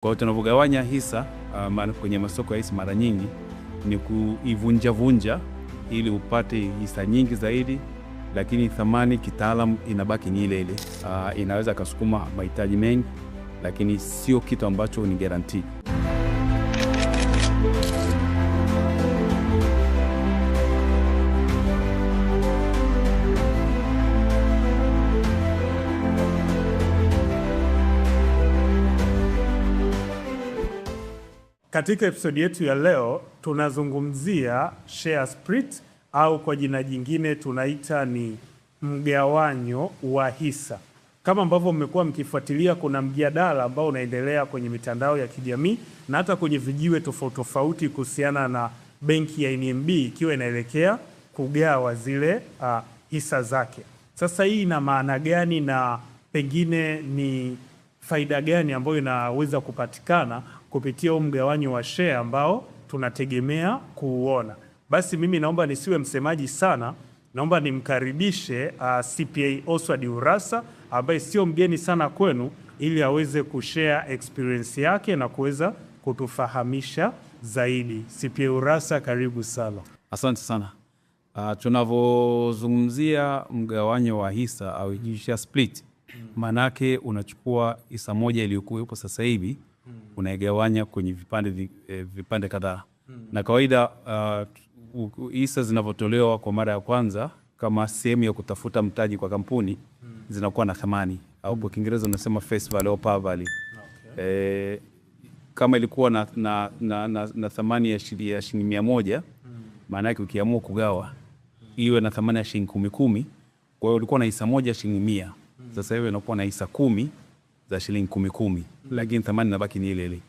Kwa hiyo tunavyogawanya hisa kwenye masoko ya hisa mara nyingi ni kuivunja ili upate hisa nyingi zaidi, lakini thamani kitaalamu inabaki ni ile ile. Inaweza kusukuma mahitaji mengi, lakini sio kitu ambacho ni guarantee. Katika episodi yetu ya leo tunazungumzia share split au kwa jina jingine tunaita ni mgawanyo wa hisa. Kama ambavyo mmekuwa mkifuatilia, kuna mjadala ambao unaendelea kwenye mitandao ya kijamii na hata kwenye vijiwe tofauti kuhusiana na benki ya NMB ikiwa inaelekea kugawa zile hisa zake. Sasa hii ina maana gani na pengine ni faida gani ambayo inaweza kupatikana kupitia mgawanyo wa share ambao tunategemea kuuona? Basi mimi naomba nisiwe msemaji sana, naomba nimkaribishe CPA Oswald Urassa ambaye sio mgeni sana kwenu, ili aweze kushare experience yake na kuweza kutufahamisha zaidi. CPA Urassa, karibu sana. Asante sana. Tunavozungumzia mgawanyo wa hisa au share split, manake unachukua hisa moja iliyokuwepo sasa hivi unaigawanya kwenye vipande kadhaa. Na kawaida hisa zinavyotolewa kwa mara ya kwanza kama sehemu ya kutafuta mtaji kwa kampuni zinakuwa na thamani au kwa Kiingereza unasema face value au par value. Okay. Kama ilikuwa na thamani ya shilingi 100, maana yake ukiamua kugawa iwe na thamani ya shilingi 10, kwa hiyo ulikuwa na hisa moja shilingi 100. Sasa hivi inakuwa na hisa 10 za shilingi 10, lakini thamani inabaki ni ile ile.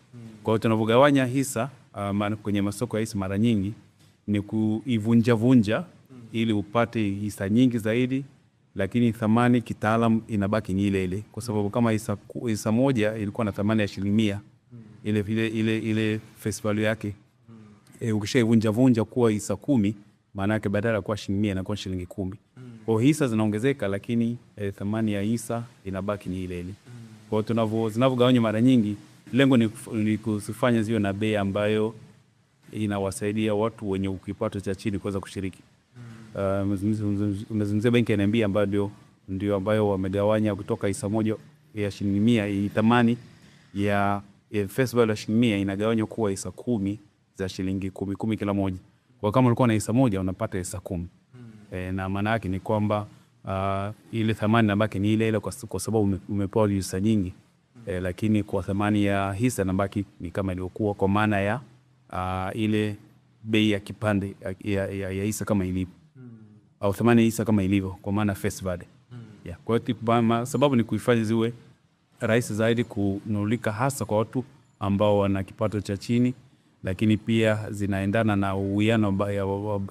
Kwa hiyo tunavyogawanya hisa kwenye masoko ya hisa mara nyingi ni kuivunja ili upate hisa nyingi zaidi, lakini thamani kitaalamu inabaki ni ile ile, kwa sababu kama hisa moja ilikuwa na thamani ya shilingi 100, ile face value yake ukishaivunja kuwa hisa 10, maana yake badala ya kuwa shilingi 100 inakuwa shilingi 10. Kwa hiyo hisa zinaongezeka, lakini thamani ya hisa inabaki ni ile ile. Kwa hiyo zinavyogawanywa mara nyingi, lengo ni kufanya ziwe na bei ambayo inawasaidia watu wenye kipato cha chini kuweza kushiriki. Umezungumzia benki ya NMB ambayo ndio ambayo wamegawanya kutoka hisa moja ya shilingi 100, thamani ya face value ya shilingi 100 inagawanywa kuwa hisa 10 za shilingi 10 kila moja. Kwa kama ulikuwa na hisa moja unapata hisa 10. Na maana yake ni kwamba ile thamani inabaki ni ile ile kwa sababu umepewa hisa nyingi. Lakini kwa thamani ya hisa inabaki ni kama ilivyokuwa, kwa maana ya ile bei ya kipande ya hisa kama ilivyo, au thamani ya hisa kama ilivyo, kwa maana face value. Kwa hiyo sababu ni kuifanya ziwe rahisi zaidi kunulika, hasa kwa watu ambao wana kipato cha chini, lakini pia zinaendana na uwiano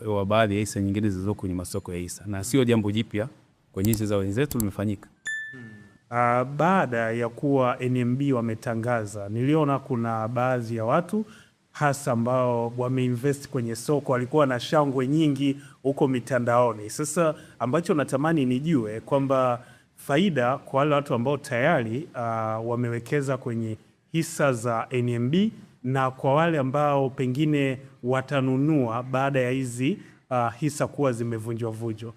wa baadhi ya hisa nyingine zilizo kwenye masoko ya hisa, na sio jambo jipya kwenye nchi za wenzetu, limefanyika. Baada ya kuwa NMB wametangaza, niliona kuna baadhi ya watu hasa ambao wameinvest kwenye soko walikuwa na shangwe nyingi huko mitandaoni. Sasa ambacho natamani nijue kwamba faida kwa wale watu ambao tayari wamewekeza kwenye hisa za NMB na kwa wale ambao pengine watanunua baada ya hizi hisa kuwa zimevunjwa.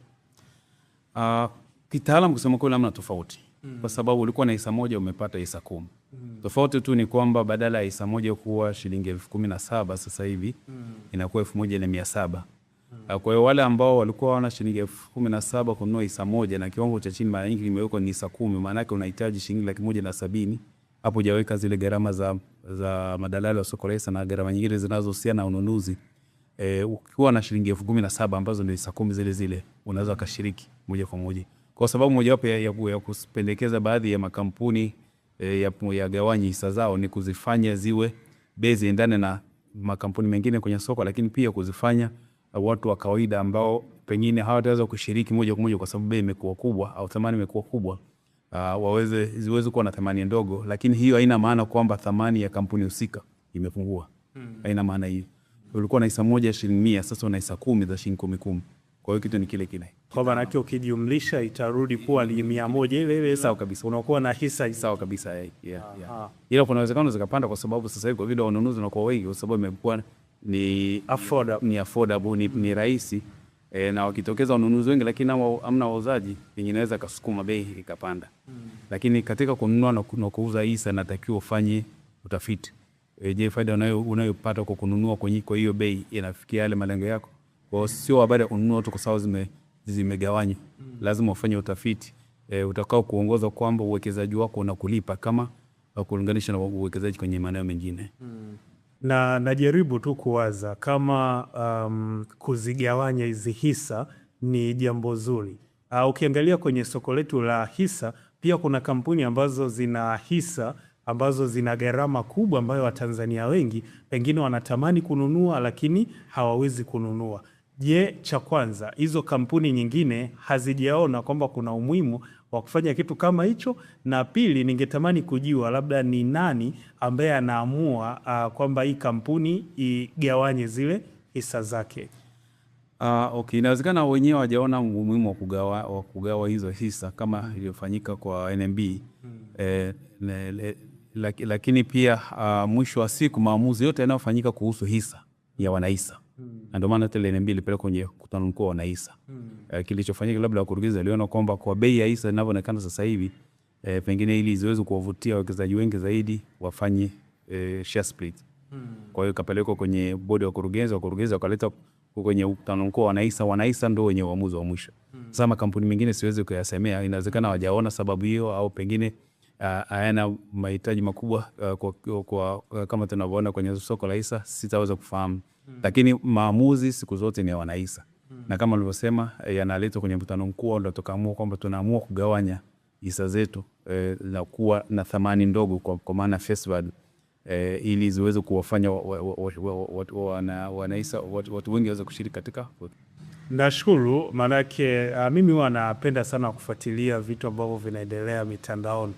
Kitaalamu kusema kweli namna tofauti. Kwa sababu ulikuwa na hisa moja umepata hisa 10. Tofauti tu ni kwamba badala ya hisa moja kuwa shilingi 17,000 sasa hivi inakuwa 1,700. Kwa hiyo wale ambao walikuwa wana shilingi 17,000 kununua hisa moja, na kiwango cha chini mara nyingi kimewekwa ni hisa 10, maana yake unahitaji shilingi 170,000. Hapo hujaweka zile gharama za madalali wa soko la hisa na gharama nyingine zinazohusiana na ununuzi. Ukiwa na shilingi 17,000 ambazo ni hisa 10 zile unaweza kushiriki moja kwa moja. Kwa sababu mojawapo ya kupendekeza baadhi ya makampuni ya gawanyi hisa zao ni kuzifanya ziwe bei ziendane na makampuni mengine kwenye soko, lakini pia kuzifanya watu wa kawaida ambao pengine hawataweza kushiriki moja kwa moja kwa sababu bei imekuwa kubwa au thamani imekuwa kubwa, ziweze kuwa na thamani ndogo. Lakini hiyo haina maana kwamba thamani ya kampuni husika imepungua. Haina maana hiyo. Ulikuwa na hisa moja shilingi 100, sasa una hisa 10 za shilingi 10. Kwa hiyo kitu ni kile kile. Kwa maana yake ukijumlisha itarudi kuwa ni 100 ile sawa kabisa, unakuwa na hisa sawa kabisa. Ila kuna uwezekano zikapanda kwa sababu sasa hivi kwa vile wanunuzi wanakuwa wengi, kwa sababu imekuwa ni affordable, ni rahisi na wakitokeza wanunuzi wengi lakini hamna wauzaji, inaweza kasukuma bei ikapanda. Lakini katika kununua na kuuza hisa inatakiwa ufanye utafiti. Je, faida unayopata kwa kununua kwa hiyo bei inafikia yale malengo yako? Kwa sio habari ya kununua tu kwa sababu zimegawanywa. Lazima ufanye utafiti utakao kuongoza kwamba uwekezaji wako unakulipa kama kulinganisha na uwekezaji kwenye maeneo mengine. Na najaribu tu kuwaza kama kuzigawanya hizi hisa ni jambo zuri. Ukiangalia kwenye soko letu la hisa pia kuna kampuni ambazo zina hisa ambazo zina gharama kubwa ambayo Watanzania wengi pengine wanatamani kununua lakini hawawezi kununua. Je, cha kwanza hizo kampuni nyingine hazijaona kwamba kuna umuhimu wa kufanya kitu kama hicho? Na pili, ningetamani kujua labda ni nani ambaye anaamua kwamba hii kampuni igawanye zile hisa zake. Okay, inawezekana wenyewe hawajaona umuhimu wa kugawa hizo hisa kama iliyofanyika kwa NMB. Lakini pia mwisho wa siku maamuzi yote yanayofanyika kuhusu hisa ya wanahisa. Ndio maana tele NMB ilipeleka kwenye mkutano mkuu wa wanahisa. Kilichofanyika labda wakurugenzi waliona kwamba kwa bei ya hisa inavyoonekana sasa hivi pengine ili ziweze kuwavutia wawekezaji wengi zaidi wafanye share split. Kwa hiyo kapelekwa kwenye bodi ya wakurugenzi wakaleta kwenye mkutano mkuu wa wanahisa ndio wenye uamuzi wa mwisho. Sasa makampuni mengine siwezi kuyasemea, inawezekana hawajaona sababu hiyo au pengine hayana mahitaji makubwa kwa kama tunavyoona kwenye soko la hisa, sitaweza kufahamu. Lakini maamuzi siku zote ni ya wanahisa. Na kama nilivyosema yanaletwa kwenye mkutano mkuu ndio tukaamua kwamba tunaamua kugawanya hisa zetu na kuwa na thamani ndogo kwa maana face value ili ziweze kuwafanya wanahisa watu wengi waweze kushiriki katika. Nashukuru, manake mimi huwa napenda sana kufuatilia vitu ambavyo vinaendelea mitandaoni.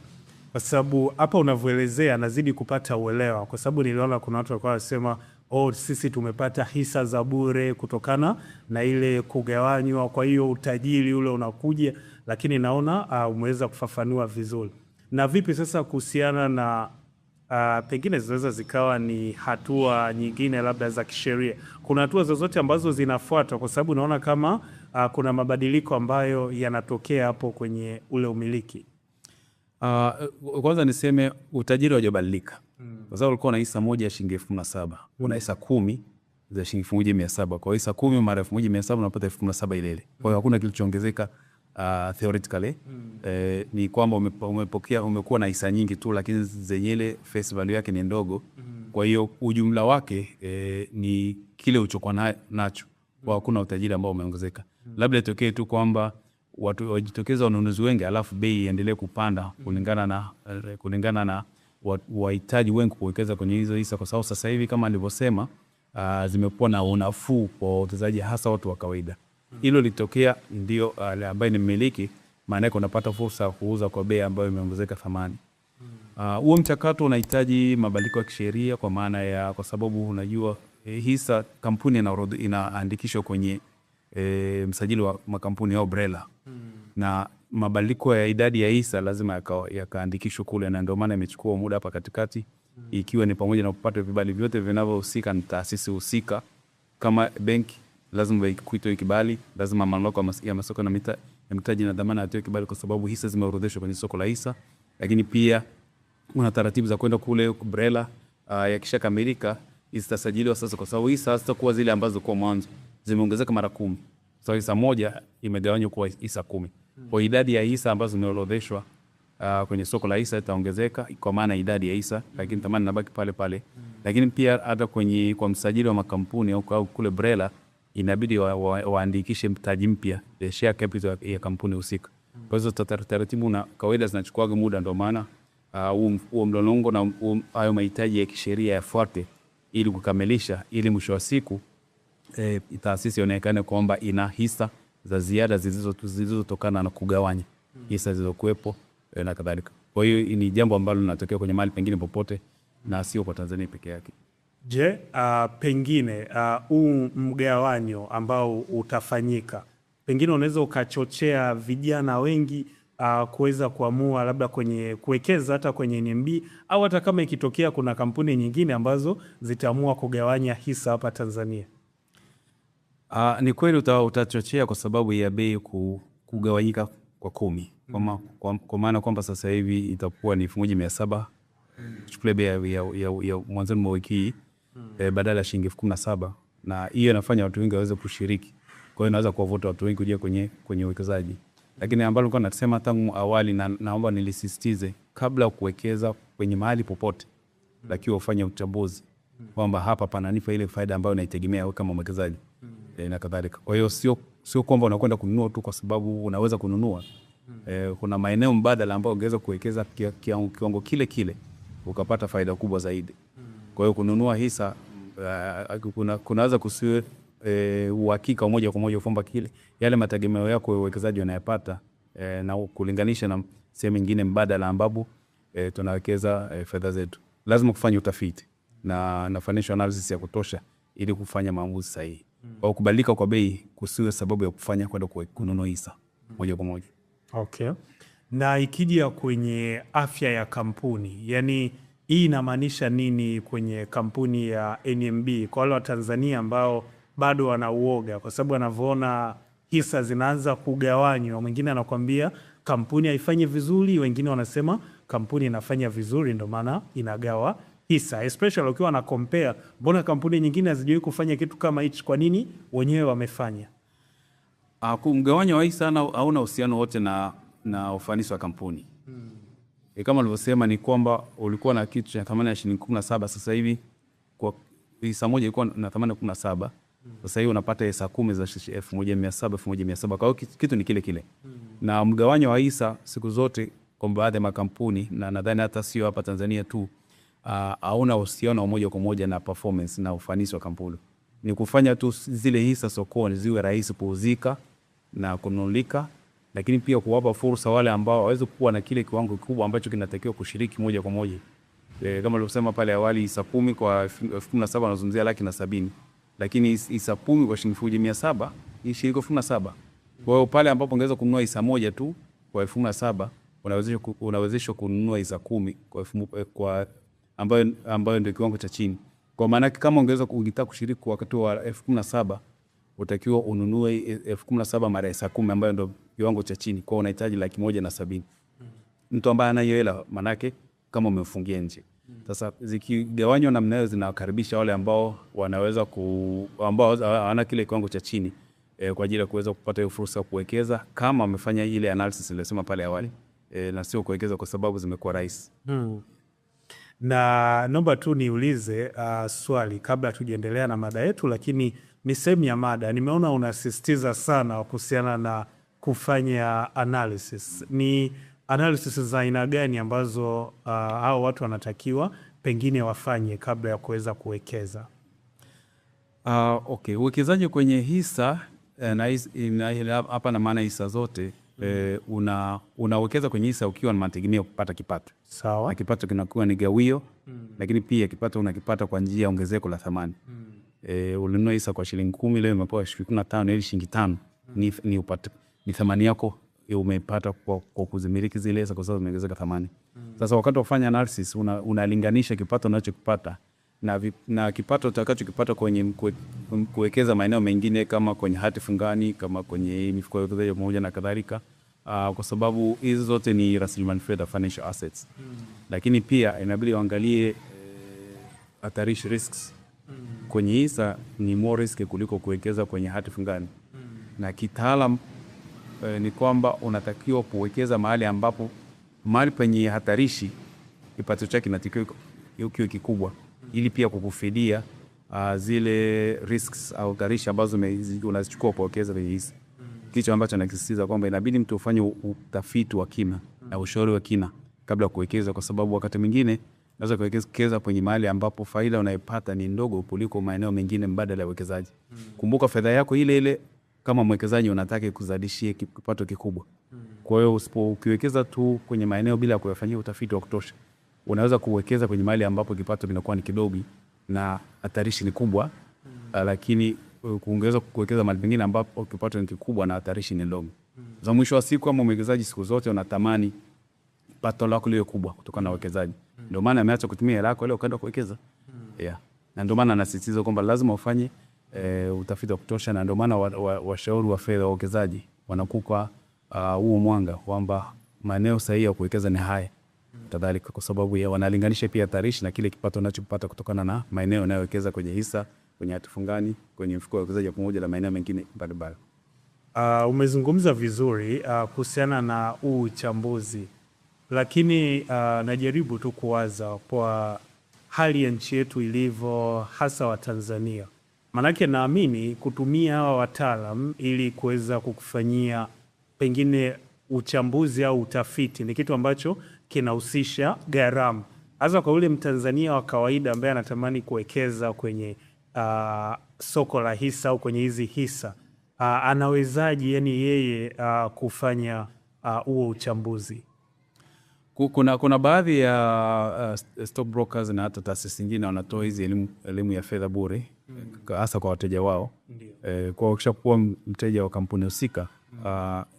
Kwa sababu hapa unavyoelezea nazidi kupata uelewa, kwa sababu niliona kuna watu walikuwa wanasema sisi tumepata hisa za bure kutokana na ile kugawanywa, kwa hiyo utajiri ule unakuja, lakini naona umeweza kufafanua vizuri. Na vipi sasa kuhusiana na pengine zinaweza zikawa ni hatua nyingine labda za kisheria? Kuna hatua zozote ambazo zinafuatwa, kwa sababu naona kama kuna mabadiliko ambayo yanatokea hapo kwenye ule umiliki? Kwanza niseme utajiri hujabadilika. Kwa sababu ulikuwa na hisa moja ya shilingi 17,000, una hisa 10 za shilingi 1,700. Kwa hisa 10 mara 1,700 unapata 17,000 ile. Kwa hiyo hakuna kilichoongezeka theoretically. Ni kwamba umekuwa na hisa nyingi tu, lakini zenye ile face value yake ni ndogo. Kwa hiyo ujumla wake ni kile ulichokuwa nacho. Kwa hakuna utajiri ambao umeongezeka. Labda itokee tu kwamba watu wajitokeza wanunuzi wengi alafu bei iendelee kupanda kulingana na wahitaji wengi kuwekeza kwenye hizo hisa, kwa sababu sasa hivi kama nilivyosema zimekuwa na unafuu kwa wawekezaji hasa watu wa kawaida. Hilo litokea ndio ambaye ni mmiliki, maana yake unapata fursa ya kuuza kwa bei ambayo imeongezeka thamani. Huo mchakato unahitaji mabadiliko ya kisheria, kwa maana kwa sababu unajua hisa kampuni inaandikishwa kwenye msajili wa makampuni au BRELA. Na mabadiliko ya idadi ya hisa lazima yakaandikishwe kule, na ndio maana imechukua muda hapa katikati, ikiwa ni pamoja na kupata vibali vyote vinavyohusika na taasisi husika. Kama benki lazima ikuitoe kibali, lazima mamlaka ya masoko na mitaji na dhamana atoe kibali, kwa sababu hisa zimeorodheshwa kwenye soko la hisa. Lakini pia una taratibu za kwenda kule BRELA. Yakishakamilika zitasajiliwa sasa, kwa sababu hisa hazitakuwa zile ambazo kwa mwanzo zimeongezeka mara 10. So hisa moja imegawanywa kwa hisa 10. Kwa idadi ya hisa ambazo zimeorodheshwa kwenye soko la hisa itaongezeka kwa maana idadi ya hisa, lakini thamani inabaki pale pale. Lakini pia hata kwa msajili wa makampuni au kule BRELA inabidi waandikishe mtaji mpya, the share capital ya kampuni husika. Kwa hiyo taratibu na kawaida zinachukua muda, ndio maana huo mlolongo na hayo mahitaji ya kisheria yafuate ili kukamilisha, ili mwisho wa siku taasisi ionekane kwamba ina hisa za ziada zilizotokana na kugawanya hisa zilizokuwepo na kadhalika. Kwa hiyo ni jambo ambalo linatokea kwenye mahali pengine popote na sio kwa Tanzania peke yake. Je, pengine mgawanyo ambao utafanyika pengine unaweza ukachochea vijana wengi kuweza kuamua labda kwenye kuwekeza hata kwenye NMB, au hata kama ikitokea kuna kampuni nyingine ambazo zitaamua kugawanya hisa hapa Tanzania? Ni kweli utachochea kwa sababu ya bei kugawanyika kwa 10. Kwa maana kwamba sasa hivi itakuwa ni 1700 chukule bei ya mwanzoni mwa wiki hii badala ya shilingi 17,000, na hiyo inafanya watu wengi waweze kushiriki. Kwa hiyo inaweza kuwavuta watu wengi kuja kwenye uwekezaji. Lakini ambalo nilikuwa nasema tangu awali, na naomba nilisisitize, kabla ya kuwekeza kwenye mahali popote lakini ufanye uchambuzi kwamba hapa pananipa ile faida ambayo naitegemea wewe kama mwekezaji na kadhalika. Kwa hiyo sio kwamba unakwenda kununua tu kwa sababu unaweza kununua. Kuna maeneo mbadala ambayo ungeweza kuwekeza kiwango kile kile ukapata faida kubwa zaidi. Kwa hiyo kununua hisa kunaweza kusiwe uhakika moja kwa moja kwamba kile yale mategemeo yako ya uwekezaji unayapata na kulinganisha na sehemu nyingine mbadala ambapo tunawekeza fedha zetu. Lazima kufanya utafiti na financial analysis ya kutosha ili kufanya maamuzi sahihi. Kwa kubadilika kwa bei kusiwe sababu ya kufanya kwenda kununua hisa moja kwa moja. Okay. Na ikija kwenye afya ya kampuni, yani hii inamaanisha nini kwenye kampuni ya NMB kwa wale wa Tanzania ambao bado wanauoga, kwa sababu wanavyoona hisa zinaanza kugawanywa, mwingine anakuambia kampuni haifanyi vizuri, wengine wanasema kampuni inafanya vizuri ndio maana inagawa hisa, especially ukiwa na compare, mbona kampuni nyingine hazijawahi kufanya kitu kama hichi, kwa nini wenyewe wamefanya? Mgawanyo wa hisa hauna uhusiano wote na ufanisi wa kampuni. Kama nilivyosema ni kwamba ulikuwa na kitu cha thamani ya shilingi 17, sasa hivi kwa hisa moja ilikuwa na thamani 17. Sasa hivi unapata hisa 10 za 1700. Kwa hiyo kitu ni kile kile. Na mgawanyo wa hisa siku zote kwa baadhi ya makampuni, na nadhani hata sio hapa Tanzania tu, hauna uhusiano moja kwa moja na performance na ufanisi wa kampuni. Ni kufanya tu zile hisa sokoni ziwe rahisi kuuzika na kununulika, lakini pia kuwapa fursa wale ambao waweze kuwa na kile kiwango kikubwa ambacho kinatakiwa kushiriki moja kwa moja. Kama nilivyosema pale awali, hisa 10 kwa 17 wanazungumzia 170,000, lakini hisa 10 kwa shilingi 1700 ni shilingi 17,000. Kwa hiyo pale ambapo ungeweza kununua hisa moja tu kwa 1700, unawezeshwa kununua hisa 10 kwa ambayo ndio kiwango cha chini. Kwa maana kama ungeweza kutaka kushiriki wakati wa 17,000, utakiwa ununue 17,000 mara hisa 10 ambayo ndio kiwango cha chini. Kwa unahitaji 170,000. Mtu ambaye ana hiyo hela, manake kama umefungia nje. Sasa zikigawanywa namna hiyo zinawakaribisha wale ambao wanaweza ambao hawana kile kiwango cha chini kwa ajili ya kuweza kupata hiyo fursa ya kuwekeza kama wamefanya ile analysis nilisema pale awali, na sio kuwekeza kwa sababu zimekuwa rahisi. Na naomba tu niulize swali kabla tujaendelea na mada yetu, lakini ni sehemu ya mada. Nimeona unasisitiza sana kuhusiana na kufanya analysis. Ni analysis za aina gani ambazo hao watu wanatakiwa pengine wafanye kabla ya kuweza kuwekeza? Okay, uwekezaji kwenye hisa hapa na maana hisa zote, unawekeza kwenye hisa ukiwa na mategemeo kupata kipato. Sawa. Na kipato kinakuwa ni gawio, lakini pia kipato unakipata kwa njia ya ongezeko la thamani. Ulinunua hisa kwa shilingi 10, leo umepewa shilingi 15, ili shilingi 5 ni thamani yako umepata kwa kuzimiliki zile hisa kwa sababu zimeongezeka thamani. Sasa wakati wa kufanya analysis unalinganisha kipato unachokipata na kipato utakachokipata kwenye kuwekeza maeneo mengine kama kwenye hati fungani, kama kwenye mifuko ya uwekezaji pamoja na kadhalika, kwa sababu hizo zote ni rasilimali fedha, financial assets. Lakini pia inabidi uangalie hatarishi, risks. Kwenye hisa ni more risk kuliko kuwekeza kwenye hati fungani. Na kitaalam ni kwamba unatakiwa kuwekeza mahali penye hatarishi, kipato chake kinatakiwa kiwe kikubwa, ili pia kukufidia zile risks au hatarishi ambazo unazichukua kwa kuwekeza kwenye hisa. Kicho ambacho nakisisitiza kwamba inabidi mtu ufanye utafiti wa kina na ushauri wa kina kabla ya kuwekeza, kwa sababu wakati mwingine unaweza kuwekeza kwenye mahali ambapo faida unayopata ni ndogo kuliko maeneo mengine mbadala ya uwekezaji. Kumbuka fedha yako ile ile kama mwekezaji unataka kuzalishie kipato kikubwa. Kwa hiyo ukiwekeza tu kwenye maeneo bila kuyafanyia utafiti wa kutosha, unaweza kuwekeza kwenye mahali ambapo kipato kinakuwa ni kidogo na hatarishi ni kubwa, lakini kuongeza kuwekeza mahali pengine ambapo kipato ni kikubwa na hatarishi ni ndogo. Za mwisho wa siku kama mwekezaji siku zote unatamani pato lako liwe kubwa kutokana na uwekezaji. Ndio maana ameacha kutumia hela yako ile ukaenda kuwekeza. Yeah. Na ndio maana nasisitiza kwamba lazima ufanye utafiti wa kutosha, na ndio maana washauri wa fedha wawekezaji wanakupa huo mwanga kwamba maeneo sahihi ya kuwekeza ni haya. Kadhalika kwa sababu wanalinganisha pia hatarishi na kile kipato unachopata kutokana na maeneo unayowekeza kwenye hisa, kwenye hati fungani, kwenye mfuko wa uwekezaji pamoja na maeneo mengine mbalimbali. Umezungumza vizuri kuhusiana na huu uchambuzi, lakini najaribu tu kuwaza kwa hali ya nchi yetu ilivyo, hasa wa Tanzania. Manake naamini kutumia hawa wataalam ili kuweza kukufanyia pengine uchambuzi au utafiti ni kitu ambacho kinahusisha gharama. Hasa kwa ule Mtanzania wa kawaida ambaye anatamani kuwekeza kwenye soko la hisa au kwenye hizi hisa, anawezaje yani yeye kufanya huo uchambuzi? Kuna baadhi ya stock brokers na hata taasisi nyingine wanatoa hizi elimu ya fedha bure, hasa kwa wateja wao. Kwa ukishakuwa mteja wa kampuni husika,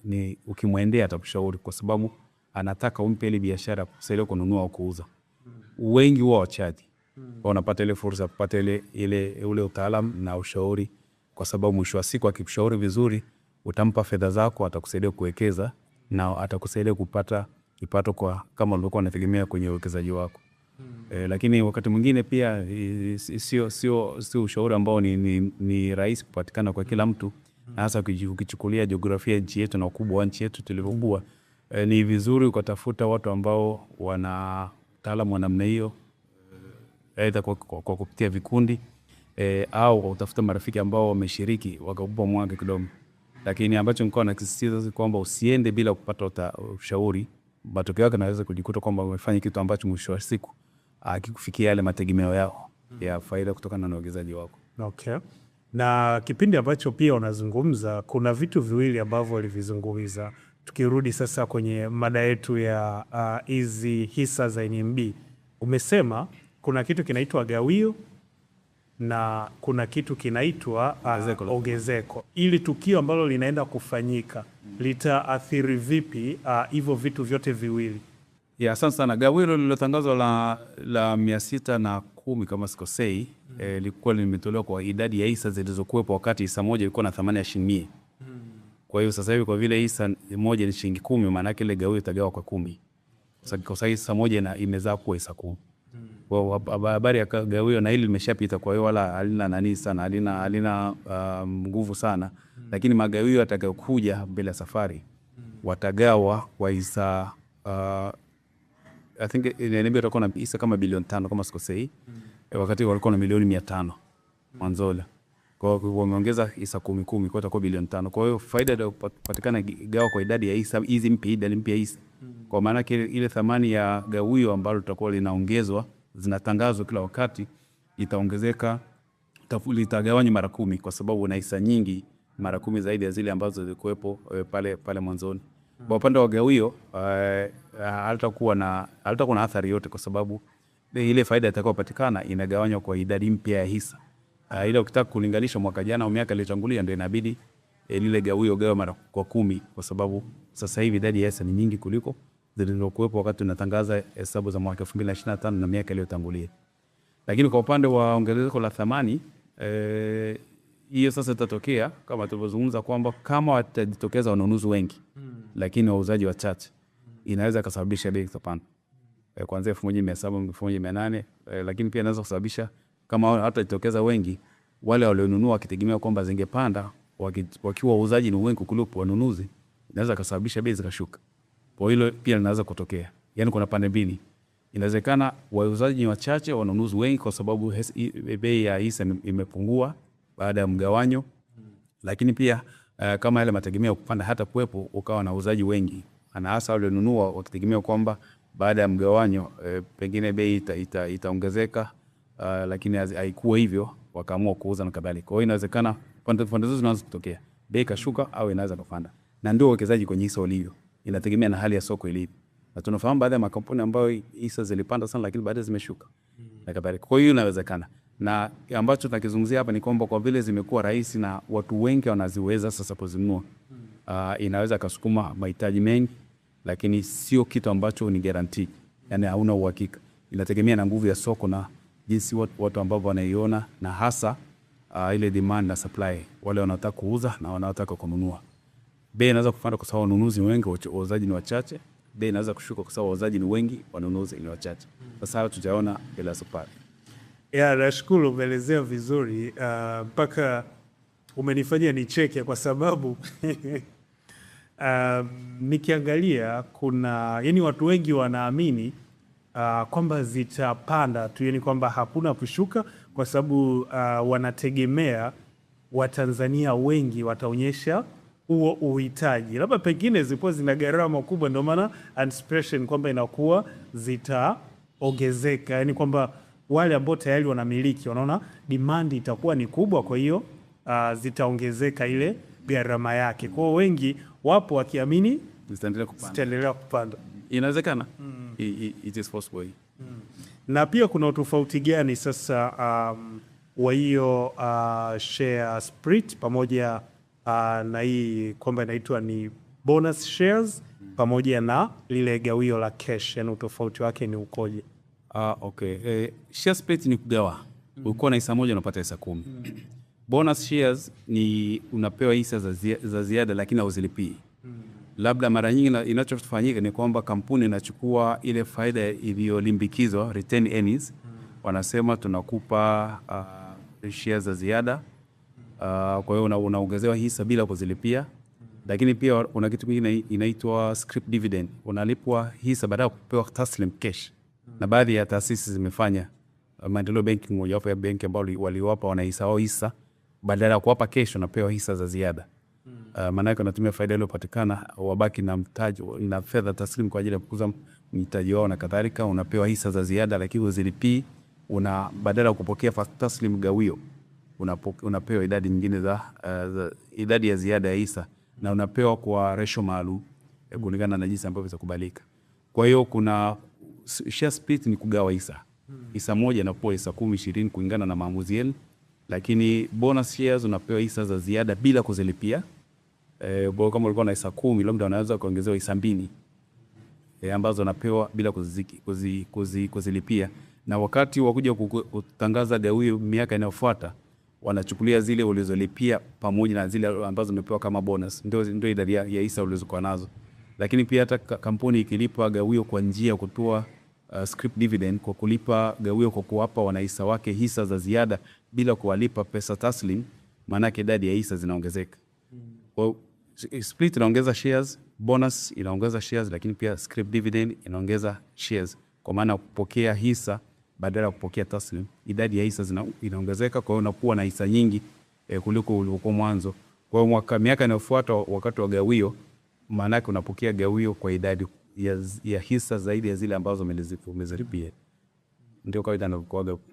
ni ukimwendea atakushauri kwa sababu anataka umpe ile biashara kusaidia kununua au kuuza. Wengi wao wachaji. Wanapata ile fursa kupata ule utaalamu na ushauri, kwa sababu mwisho wa siku akikushauri vizuri utampa fedha zako, atakusaidia kuwekeza na atakusaidia kupata kipato kwa kama ulivyokuwa unategemea kwenye uwekezaji wako. Lakini wakati mwingine pia sio ushauri ambao ni rahisi kupatikana kwa kila mtu, hasa ukichukulia jiografia nchi yetu na ukubwa wa nchi yetu tulivyokuwa. Ni vizuri ukatafuta watu ambao wana utaalamu wa namna hiyo, aidha kwa kupitia vikundi au kwa kutafuta marafiki ambao wameshiriki wakakupa mwanga kidogo. Lakini ambacho nilikuwa nakisisitiza kwamba usiende bila kupata ushauri. Matokeo yake naweza kujikuta kwamba umefanya kitu ambacho mwisho wa siku hakikufikia yale mategemeo yao ya faida kutokana na uwekezaji wako. Okay. Na kipindi ambacho pia unazungumza, kuna vitu viwili ambavyo walivizungumza. Tukirudi sasa kwenye mada yetu ya hizi hisa za NMB, umesema kuna kitu kinaitwa gawio na kuna kitu kinaitwa ongezeko. Ili tukio ambalo linaenda kufanyika litaathiri vipi hivyo vitu vyote viwili? Asante sana. Gawio lililotangazwa la 610 kama sikosei, lilikuwa limetolewa kwa idadi ya hisa zilizokuwepo wakati hisa moja ilikuwa na thamani ya shilingi 100. Kwa hiyo sasa hivi kwa vile hisa moja ni shilingi 10, maana yake ile gawio itagawa kwa 10. Sasa hisa moja imezaa kuwa hisa 10. Kwa habari ya gawio na hili limeshapita, kwa hiyo wala halina nani sana, halina nguvu sana. Lakini magawio yatakayokuja mbele ya safari watagawa kwa hisa I think NMB itakuwa na hisa kama bilioni 5 kama sikosei. Wakati walikuwa na milioni 500 mwanzo. Kwa hiyo wameongeza hisa 10 kwa itakuwa bilioni 5. Kwa hiyo faida itapatikana gawa kwa idadi ya hisa hizi mpya hisa. Kwa maana ile thamani ya gawio ambalo litakuwa linaongezwa, zinatangazwa kila wakati, itaongezeka, litagawanywa mara 10 kwa sababu una hisa nyingi mara 10 zaidi ya zile ambazo zilikuwepo pale mwanzoni. Kwa upande wa gawio halitakuwa na athari yote, kwa sababu ile faida itakayopatikana inagawanywa kwa idadi mpya ya hisa. Ile ukitaka kulinganisha mwaka jana au miaka iliyotangulia, ndio inabidi lile gawio gawa mara kwa 10, kwa sababu sasa hivi idadi ya hisa ni nyingi kuliko zilizokuwepo wakati tunatangaza hesabu za mwaka 2025 na miaka iliyotangulia. Lakini kwa upande wa ongezeko la thamani, hiyo sasa itatokea kama tulivyozungumza kwamba kama watajitokeza wanunuzi wengi lakini wauzaji wachache, inaweza kusababisha bei kupanda kuanzia 1700 1800. Lakini pia inaweza kusababisha kama hata jitokeza wengi, wale walionunua wakitegemea kwamba zingepanda, wakiwa wauzaji ni wengi kuliko wanunuzi, inaweza kusababisha bei zikashuka. Kwa hilo pia linaweza kutokea. Yaani kuna pande mbili. Inawezekana wauzaji ni wachache, wanunuzi wengi, kwa sababu bei ya hisa imepungua baada ya mgawanyo. Lakini pia kama yale mategemeo kupanda hata kuwepo, ukawa na wauzaji wengi, ana hasa walionunua wakitegemea kwamba baada ya mgawanyo pengine bei itaongezeka, lakini haikuwa hivyo, wakaamua kuuza na kadhalika. Kwa hiyo inawezekana pande zote zinaweza kutokea, bei kashuka au inaweza kupanda. Na ndio uwekezaji kwenye hisa ulivyo, inategemea na hali ya soko ilivyo. Na tunafahamu baadhi ya makampuni ambayo hisa zilipanda sana lakini baadaye zimeshuka na kadhalika. Kwa hiyo inawezekana. Na ambacho tunakizungumzia hapa ni kwamba kwa vile zimekuwa rahisi na watu wengi wanaziweza sasa kuzinunua, inaweza kasukuma mahitaji mengi, lakini sio kitu ambacho ni guarantee, yani hauna uhakika. Inategemea na nguvu ya soko na jinsi watu ambao wanaiona, na hasa ile demand na supply, wale wanaotaka kuuza na wanaotaka kununua. Bei inaweza kupanda kwa sababu wanunuzi ni wengi, wauzaji ni wachache. Bei inaweza kushuka kwa sababu wauzaji ni wengi, wanunuzi ni wachache. Sasa hapo tutaona bila safari. Nashukuru, umeelezea vizuri mpaka umenifanyia nicheke kwa sababu nikiangalia kuna watu wengi wanaamini kwamba zitapanda tu, yani kwamba hakuna kushuka, kwa sababu wanategemea Watanzania wengi wataonyesha huo uhitaji, labda pengine zipo zina gharama kubwa, ndio maana anticipation kwamba inakuwa zitaongezeka, yani kwamba wale ambao tayari wanamiliki wanaona demand itakuwa ni kubwa, kwa hiyo zitaongezeka ile gharama yake. Kwa hiyo wengi wapo wakiamini zitaendelea kupanda. Inawezekana. It is possible. Na pia kuna utofauti gani sasa wa hiyo share split pamoja na hii kwamba inaitwa ni bonus shares pamoja na lile gawio la cash, yani utofauti wake ni ukoje? Okay. Share split ni kugawa. Ulikuwa na hisa moja unapata hisa 10. Bonus shares ni unapewa hisa za ziada lakini hauzilipii. Labda mara nyingi inachofanyika ni kwamba kampuni inachukua ile faida iliyolimbikizwa, retain earnings. Wanasema tunakupa shares za ziada. Kwa hiyo unaongezewa hisa bila kuzilipia. Lakini pia una kitu kingine inaitwa scrip dividend. Unalipwa hisa baada ya kupewa taslim cash. Na baadhi ya taasisi zimefanya, Maendeleo Banking moja wapo ya benki ambao waliwapa wanahisa wao hisa, badala ya kuwapa cash unapewa hisa za ziada. Maana yake unatumia faida iliyopatikana wabaki na mtaji na fedha taslimu kwa ajili ya kukuza mtaji wao na kadhalika. Unapewa hisa za ziada lakini uzilipii, badala ya kupokea taslimu gawio unapewa idadi nyingine za idadi ya ziada ya hisa, na unapewa kwa ratio maalum kulingana na jinsi ambavyo zitakubalika. Kwa hiyo kuna share split ni kugawa hisa. Hisa moja inakuwa hisa 10, 20 kulingana na maamuzi yenu. Lakini bonus shares unapewa hisa za ziada bila kuzilipia. Kama ulikuwa na hisa 10, labda unaweza kuongezewa hisa 2 ambazo unapewa bila kuzilipia. Na wakati wa kuja kutangaza gawio miaka inayofuata, wanachukulia zile ulizolipia pamoja na zile ambazo umepewa kama bonus. Ndio idadi ya hisa ulizokuwa nazo. Lakini pia hata kampuni ikilipa gawio kwa njia ya kutoa scrip dividend, kwa kulipa gawio kwa kuwapa wanahisa wake hisa za ziada bila kuwalipa pesa taslim, maana yake idadi ya hisa zinaongezeka. Kwa split inaongeza shares, bonus inaongeza shares, lakini pia scrip dividend inaongeza shares, kwa maana kupokea hisa badala ya kupokea taslim, idadi ya hisa inaongezeka. Kwa hiyo unakuwa na hisa nyingi kuliko ulivyokuwa mwanzo. Kwa hiyo miaka inayofuata wakati wa gawio, maana yake unapokea gawio kwa idadi ya hisa zaidi ya zile ambazo umezilipia. Ndio kawaida ndio.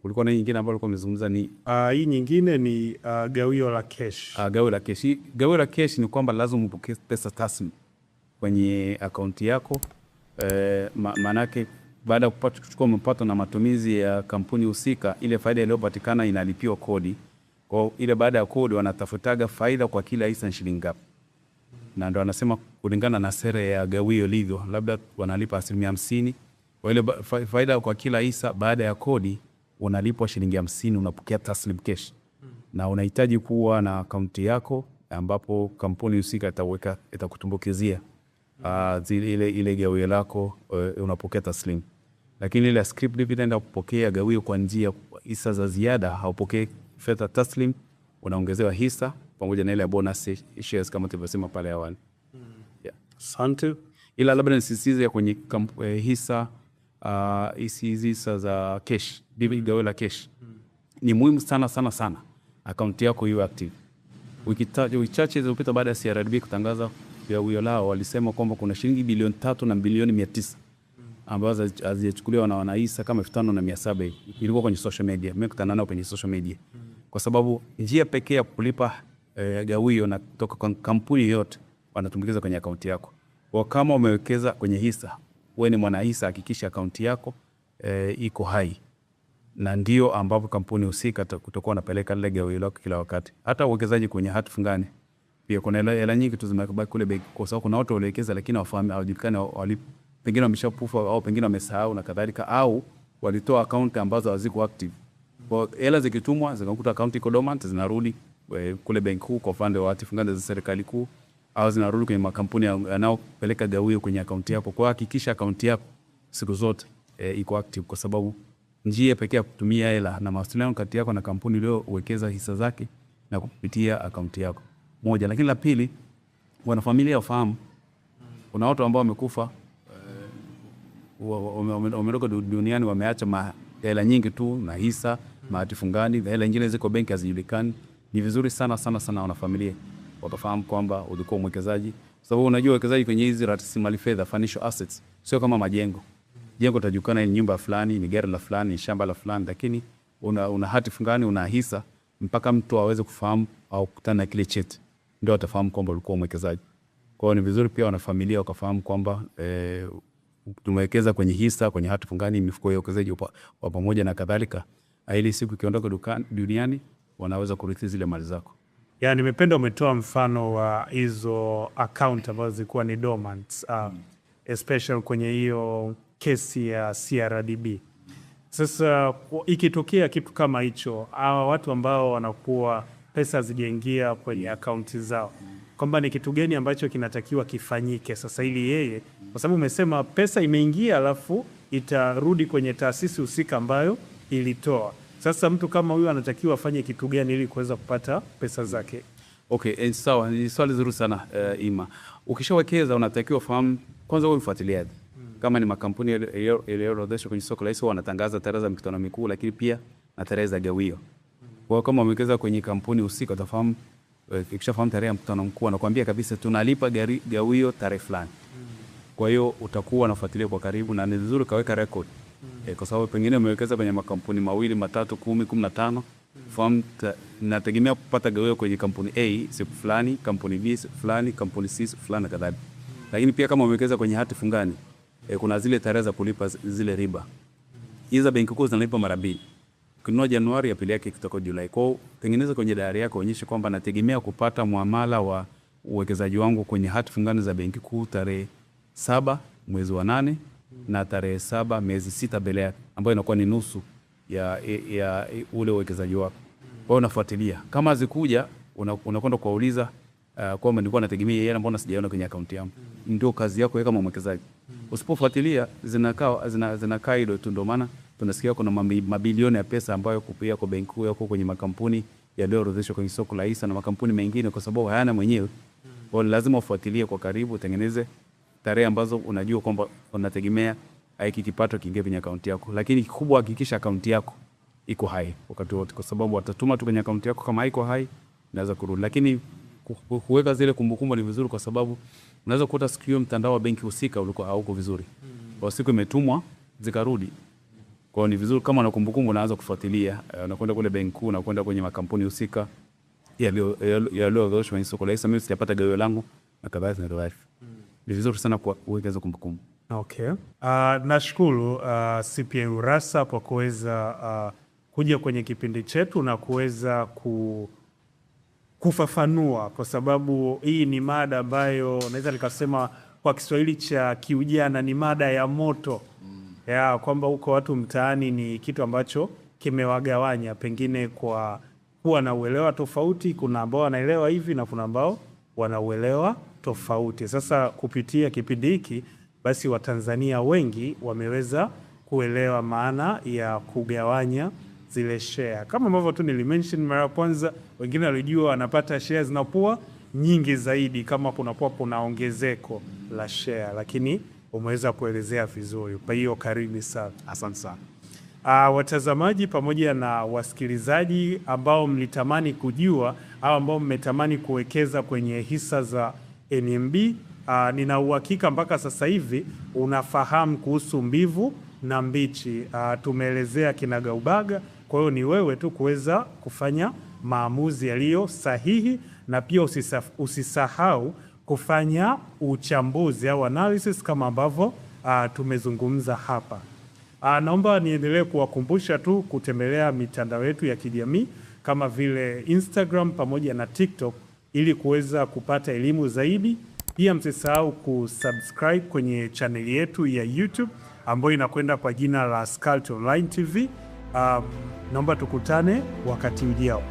Kulikuwa na nyingine ambayo ulikuwa umezungumza ni hii nyingine ni gawio la cash. Gawio la cash ni kwamba lazima upokee pesa taslimu kwenye akaunti yako. Maana yake baada ya kuchukua mapato na matumizi ya kampuni husika, ile faida iliyopatikana inalipiwa kodi. Kwa ile baada ya kodi wanatafutaga faida kwa kila hisa shilingi ngapi. Na ndio anasema kulingana na sera ya gawio livyo, labda wanalipa 50%. Kwa ile faida kwa kila hisa baada ya kodi unalipwa shilingi 50, unapokea taslim cash. Na unahitaji kuwa na akaunti yako ambapo kampuni husika itakutumbukizia ile gawio lako, unapokea taslim. Lakini ile scrip dividend kupokea gawio kwa njia hisa za ziada, haupokei fedha taslim, unaongezewa hisa pamoja na ile bonus shares kama tulivyosema pale awali. Asante. Ila labda nisisitize kwenye hisa hisa za cash, gawio la cash. Ni muhimu sana akaunti yako iwe active. Wiki chache zilizopita baada ya CRDB kutangaza gawio lao, walisema kwamba kuna shilingi bilioni 3 na bilioni 900 ambazo hazijachukuliwa na wanahisa kama 5700. Ilikuwa kwenye social media, mmekutana nao kwenye social media. Kwa sababu njia pekee ya kulipa gawio na kutoka kwa kampuni yote wanatumbukiza kwenye akaunti yako. Kwa kama umewekeza kwenye hisa, wewe ni mwanahisa, hakikisha akaunti yako iko hai. na ndio ambapo kampuni husika kutakuwa napeleka lile gawio lako kila wakati. Hata uwekezaji kwenye hati fungani pia kuna hela nyingi tu zimebaki kule benki, kwa sababu kuna watu waliwekeza lakini hawafahamu, hawajulikani, pengine wameshakufa au pengine wamesahau na kadhalika, au walitoa account ambazo haziko active. Kwa hela zikitumwa zikakuta account iko dormant, zinarudi kule benki kuu kwa upande wa hati fungani za serikali kuu, au zinarudi kwenye makampuni yanayopeleka gawio kwenye account yako. Kwa hakikisha account yako siku zote iko active, kwa sababu njia pekee ya kutumia hela na mawasiliano kati yako na kampuni iliyowekeza hisa zake na kupitia account yako moja. Lakini la pili, wanafamilia wafahamu kuna watu ambao wamekufa, wameondoka duniani, wameacha hela nyingi tu na hisa, hati fungani, hela nyingine ziko benki hazijulikani. Ni vizuri sana sana sana wanafamilia wakafahamu kwamba ulikuwa mwekezaji, sababu unajua uwekezaji kwenye hizi rasilimali fedha, financial assets, sio kama majengo. Jengo tajukana ni nyumba fulani, ni gari la fulani, ni shamba la fulani, lakini una hati fungani, una hisa, mpaka mtu aweze kufahamu au kukutana na kile cheti ndio atafahamu kwamba ulikuwa mwekezaji. Kwa hiyo ni vizuri pia wanafamilia wakafahamu kwamba tumewekeza kwenye hisa, kwenye hati fungani, mifuko ya uwekezaji wa pamoja na kadhalika, ili siku ikiondoka duniani wanaweza kurithi zile mali zako. Ya, nimependa umetoa mfano wa hizo account ambazo zilikuwa ni dormant, especially kwenye hiyo kesi ya CRDB. Sasa ikitokea kitu kama hicho, hawa watu ambao wanakuwa pesa zijaingia kwenye akaunti zao, kwamba ni kitu gani ambacho kinatakiwa kifanyike sasa ili yeye, kwa sababu umesema pesa imeingia alafu itarudi kwenye taasisi husika ambayo ilitoa. Sasa mtu kama huyu anatakiwa afanye kitu gani ili kuweza kupata pesa zake? Okay, sawa, ni swali zuri sana Ima. Ukishawekeza unatakiwa fahamu kwanza wewe mfuatiliaji. Kama ni makampuni yaliyoorodheshwa kwenye soko la hisa wanatangaza tarehe za mikutano mikuu, lakini pia na tarehe za gawio. Kwa hiyo kama umewekeza kwenye kampuni husika utafahamu, ukishafahamu tarehe ya mkutano mkuu anakuambia kabisa tunalipa gawio tarehe fulani. Kwa hiyo utakuwa unafuatilia kwa karibu, na ni vizuri kaweka record. Kwa sababu pengine umewekeza kwenye makampuni mawili, matatu, 10, 15, fahamu nategemea kupata gawio kwenye kampuni A siku fulani, kampuni B siku fulani, kampuni C siku fulani kadhalika. Lakini pia kama umewekeza kwenye hati fungani, kuna zile tarehe za kulipa zile riba. Hizo benki kuu zinalipa mara mbili. Kununua Januari, ya pili yake kutoka Julai. Kwa hiyo tengeneza kwenye diary yako, onyesha kwamba nategemea kupata muamala wa uwekezaji wangu kwenye hati fungani za benki kuu tarehe 7 mwezi wa 8 na tarehe 7 miezi 6 mbele yake, ambayo inakuwa ni nusu ya ule uwekezaji wako. Kwa hiyo unafuatilia. Kama zikuja unakwenda kuuliza kwamba nilikuwa nategemea yeye, mbona sijaona kwenye akaunti yangu? Ndio kazi yako wewe kama mwekezaji. Usipofuatilia zinakaa hilo tu. Ndio maana tunasikia kuna mabilioni ya pesa ambayo kupia kwa benki kuu yako kwenye makampuni yaliyoorodheshwa kwenye soko la hisa na makampuni mengine, kwa sababu hayana mwenyewe. Kwa hiyo lazima ufuatilie kwa karibu, tengeneze tarehe ambazo unajua kwamba unategemea hiki kipato kiingie kwenye akaunti yako. Lakini kikubwa, hakikisha akaunti yako iko hai wakati wote, kwa sababu watatuma tu kwenye akaunti yako, kama haiko hai inaweza kurudi. Lakini kuweka zile kumbukumbu ni vizuri, kwa sababu unaweza kukuta sikio mtandao wa benki husika ulikuwa hauko vizuri, kwa siku imetumwa zikarudi. Kwa hiyo ni vizuri kama una kumbukumbu unaanza kufuatilia, unakwenda kule benki kuu, unakwenda kwenye makampuni husika yaliyoorodheshwa kwenye soko la hisa, mimi sijapata gawio langu na kadhalika na kadhalika. Ni vizuri sana kuweka hizo kumbukumbu. Okay. Nashukuru CPA Urassa kwa kuweza kuja kwenye kipindi chetu na kuweza kufafanua, kwa sababu hii ni mada ambayo naweza nikasema kwa Kiswahili cha kiujana ni mada ya moto. Ya kwamba huko watu mtaani ni kitu ambacho kimewagawanya, pengine kwa kuwa na uelewa tofauti. Kuna ambao wanaelewa hivi na kuna ambao wanauelewa tofauti. Sasa kupitia kipindi hiki basi Watanzania wengi wameweza kuelewa maana ya kugawanya zile share. Kama ambavyo tu nilimention mara kwanza, wengine walijua wanapata shares zinapoa nyingi zaidi kama kunakuwa kuna ongezeko la share, lakini umeweza kuelezea vizuri. Kwa hiyo karibu sana. Asante sana. Watazamaji pamoja na wasikilizaji ambao mlitamani kujua au ambao mmetamani kuwekeza kwenye hisa za NMB, nina uhakika mpaka sasa hivi unafahamu kuhusu mbivu na mbichi. Tumeelezea kinagaubaga, kwa hiyo ni wewe tu kuweza kufanya maamuzi yaliyo sahihi, na pia usisahau kufanya uchambuzi au analysis kama ambavyo tumezungumza hapa. Naomba niendelee kuwakumbusha tu kutembelea mitandao yetu ya kijamii kama vile Instagram pamoja na TikTok ili kuweza kupata elimu zaidi. Pia msisahau kusubscribe kwenye chaneli yetu ya YouTube ambayo inakwenda kwa jina la Skalt Online TV. Naomba tukutane wakati ujao.